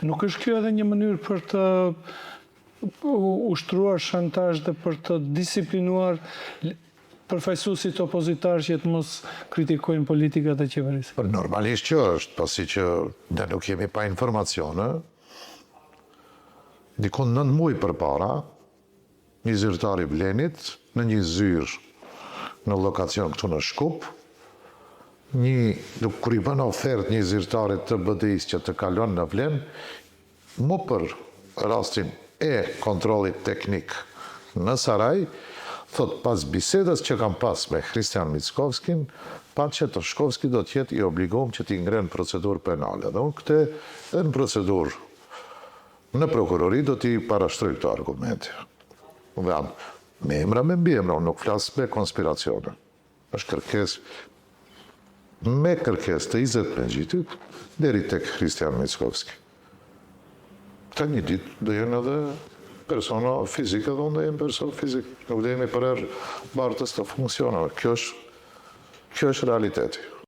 Nuk është kjo edhe një mënyrë për të ushtruar shantazh dhe për të disiplinuar përfaqësuesit opozitar që të mos kritikojnë politikat e qeverisë? Normalisht që është, pasi që ne nuk jemi pa informacione. Dikon 9 muaj përpara, një zyrtar i Blenit në një zyrë në lokacion këtu në Shkup, kur i bën ofertë një zyrtarit të BDI-s që të kalon në Vlen, mu për rastin e kontrollit teknik në Saraj, thot pas bisedës që kam pas me Kristian Mickovskin, pa që Toshkovski do t'jetë i obligum që t'i ngrenë procedurë penale. Dhe unë këte në procedurë në prokurori do t'i parashtroj këto argumente. Dhe me emra me mbi emra, unë nuk flasë me konspiracione. Është kërkes, me kërkes të 20 Mengjitit, deri tek Kristian Mickovski. Këta një ditë do jenë edhe persona fizike dhe unë dhe jenë persona fizike. Nuk dhe jemi për erë bartës të funksionave. Kjo është realiteti.